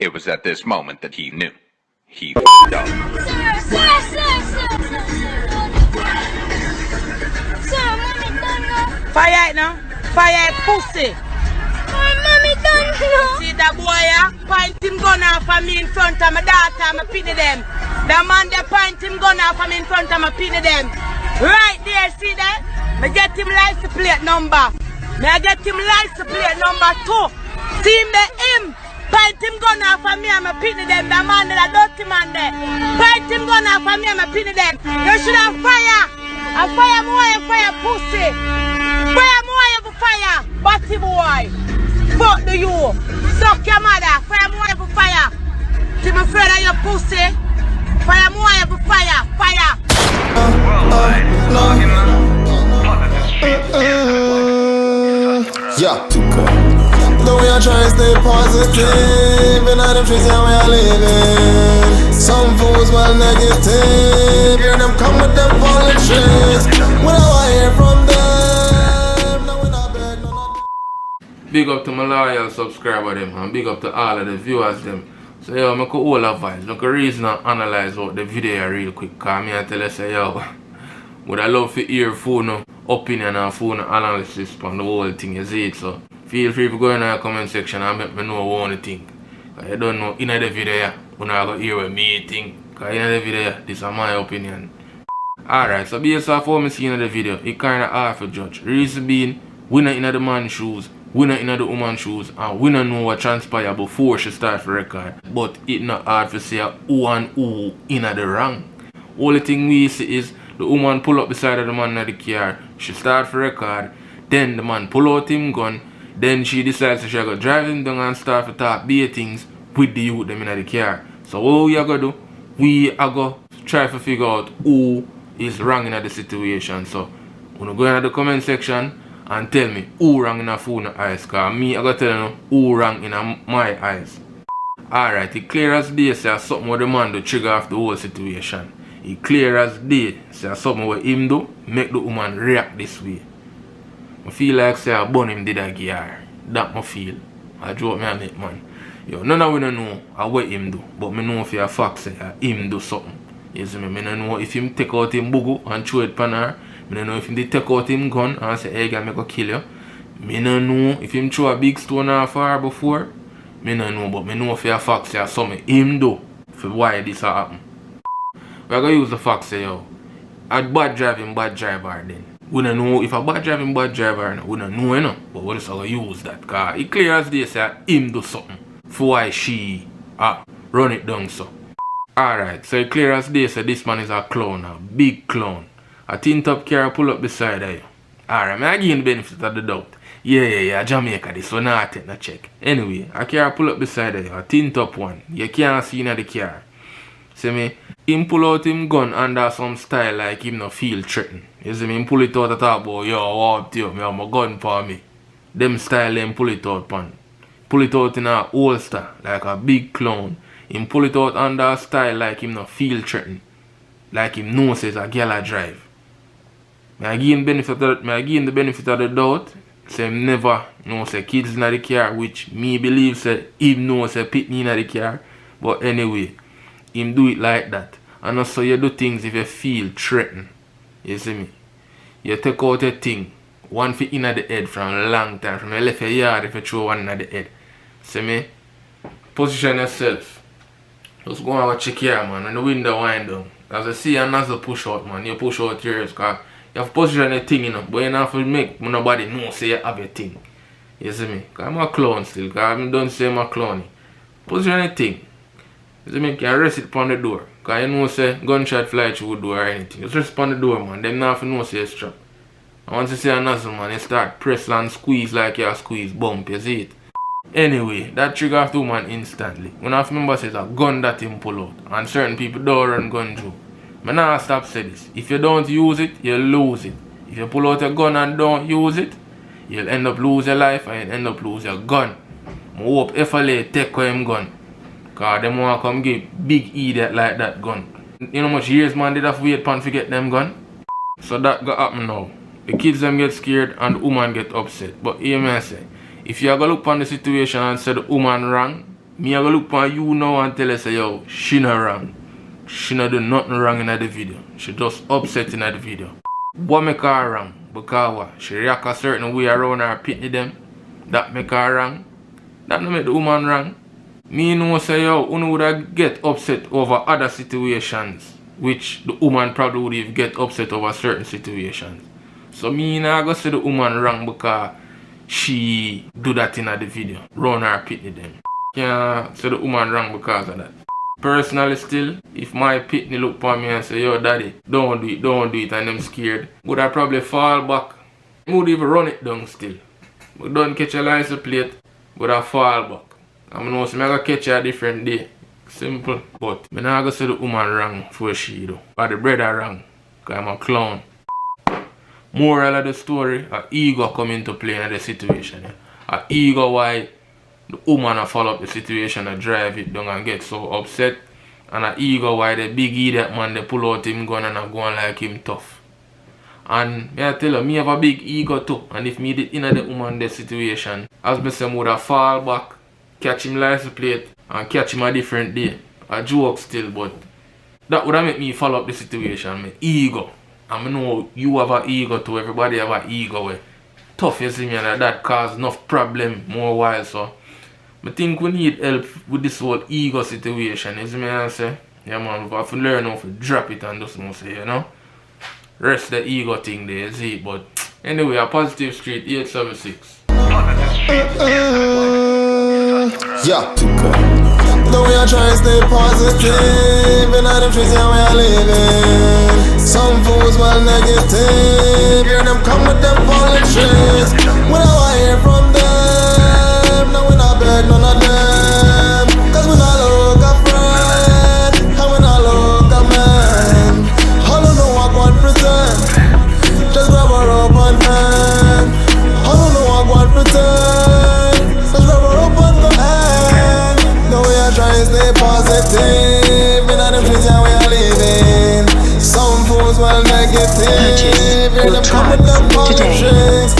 It was at this moment that he knew. He f***ed up. Fire it now. Fire it, pussy. Mommy done now. See that boy, point him gun off of me in front of my daughter, I'm a pity them. The man that point him gun off of me in front of my pity them. Right there, see that? Me get him license plate number. Me get him license plate number 2. See him point him gun off of me, I'm a pity them. The man that a dirty man there. Point him gun off of me, I'm a pity them. You should have fire. A fire more, fire pussy. Fire more, you fire. Batty boy. Fuck do you? Suck your mother. Fire more, you fire. See my friend of your pussy. Fire more, you fire. Fire. Yeah. The way I try to stay positive, and I don't treat how we are living. Some fools well negative, hear them come with them politics. When I hear from them, now when I beg, no. Big up to my loyal subscriber them, and big up to all of the viewers them. So yo, I could all advise, look a reason to analyze out the video real quick, cause me I tell you say yo, would I love to hear phone opinion and phone analysis on the whole thing, you see it. So feel free to go in the comment section and let me know what you think. Cause I don't know in the video, you're not going to hear what me think. Cause in the video, this is my opinion. Alright, so based off what I see in the video, it kinda hard to judge. Reason being, we not in the man's shoes, we not in the woman's shoes, and we don't know what transpired before she start for record. But it not hard to say who and who in the wrong. Only thing we see is the woman pull up beside of the man in the car, she start for record, then the man pull out him gun, then she decides she go drive him down and start to talk bad things with the youth them in the car. So what we are going to do, we are going to try to figure out who is wrong in the situation. So I'm going to go in the comment section and tell me who wrong in the phone eyes, because me I going to tell you who wrong in my eyes. Alright, it clear as day say something what the man do trigger off the whole situation. It clear as day say something what him do make the woman react this way. I feel like say I burn him did a gear. That I feel. I joke me and make man. Yo, none of we don't know what him do, but me know for a fact say him do something. You see me? I don't know if him take out him bugu and throw it pan her. I don't know if him did take out him gun and say, hey girl, me go kill you. I don't know if him throw a big stone off her before. I don't know, but I know for a fact say something him do for why this happen. We're going to use the fact say, yo, a bad driving, bad driver then. We don't know if a bad driving, bad driver, we don't know, you know, but we're just going to use that. Because it clear as they say him do something for why she run it down so. Alright, so it clear as they say this man is a clown, a big clown. A tint up car pull up beside of you. Alright, I give you the benefit of the doubt. Yeah, Jamaica, this one not take no check. Anyway, a car pull up beside of you, a tint up one. You can't see in the car. See me? Him pull out him gun under some style like him no feel threatened. You see me? Him pull it out and talk about, yo, what you? Me have my gun for me. Them style them pull it out pan. Pull it out in a holster like a big clown. Him pull it out under a style like him no feel threatened. Like him knows it's a girl a drive. I give him the benefit of the doubt. Say him never know say kids in the car, which me believe say him know say pitney in the car. But anyway, him do it like that. And also you do things if you feel threatened. You see me? You take out a thing, one for in the head from a long time, from you left your yard if you throw one in the head. See me? Position yourself. Just go and watch your car, man. When the window wind down, as I see a nozzle push out, man, you push out yours, because you have to position your thing, you know, but you don't have to make nobody know say you have your thing. You see me? Because I'm a clown still, because I don't say I'm a clown. Position your thing. You see me? You can rest it upon the door. Because you know say gunshot fly through the door or anything. Just rest upon the door, man. Them not have to know say it's trapped. And once you see a nozzle, man, you start press and squeeze like you squeeze bump, you see it? Anyway, that trigger off the woman instantly. When I remember says a gun that him pull out. And certain people don't run gun through. I now stop say this. If you don't use it, you'll lose it. If you pull out a gun and don't use it, you'll end up lose your life and you'll end up lose your gun. I hope FLA take away him gun. Because them want to come give big idiot like that gun. You know how much years man did have to wait upon to get them gun? So that got happen now. The kids them get scared and the woman get upset. But hear me say, if you go look on the situation and say the woman wrong, Me I go look on you now and tell her say yo, she not wrong. She not do nothing wrong in the video. She just upset in the video. What make her wrong? Because what? She react a certain way around her pitney them. That make her wrong. That no make the woman wrong. Me know say yo, you would get upset over other situations, which the woman probably would have get upset over certain situations. So me nah go say the woman wrong because she do that in the video. Run her pitney them. Can't say the woman wrong because of that. Personally still, if my pitney look for me and say, yo daddy, don't do it, and them scared, would I probably fall back? I would even run it down still. But don't catch a license plate, would I fall back? I know so I gotta catch her a different day. Simple. But I not gonna say the woman wrong for she though. Or the brother wrong. Because I'm a clown. Moral of the story, a ego come into play in the situation. A ego why the woman follow up the situation and drive it down and get so upset. And a ego why the big idiot man they pull out him gun and I go on like him tough. And I tell you, me have a big ego too. And if me did in the woman the situation, as me say, I would have fall back, catch him license plate and catch him a different day. A joke still, but that would have make me follow up the situation. My ego. And I know you have an ego too, everybody have an ego. Tough, you see me, and that cause enough problem more while so. I think we need help with this whole ego situation, you see me I say? Yeah man, we have to learn how to drop it and just say, you know? Rest the ego thing there, you see? But anyway, a Positive Street 876. Yeah. The way I try to stay positive, and I don't treat how we are living. Some fools well negative, hear them come with them politics. When I hear from them, no we not beg none of them. Cause we not look a friend, and we not look a man. I don't know what one pretend, just grab her up on hand. I don't know what one pretend, just grab her up on the hand. The way I try to stay positive, and I don't treat how we are living. Some fools well negative, hear them come with them politics.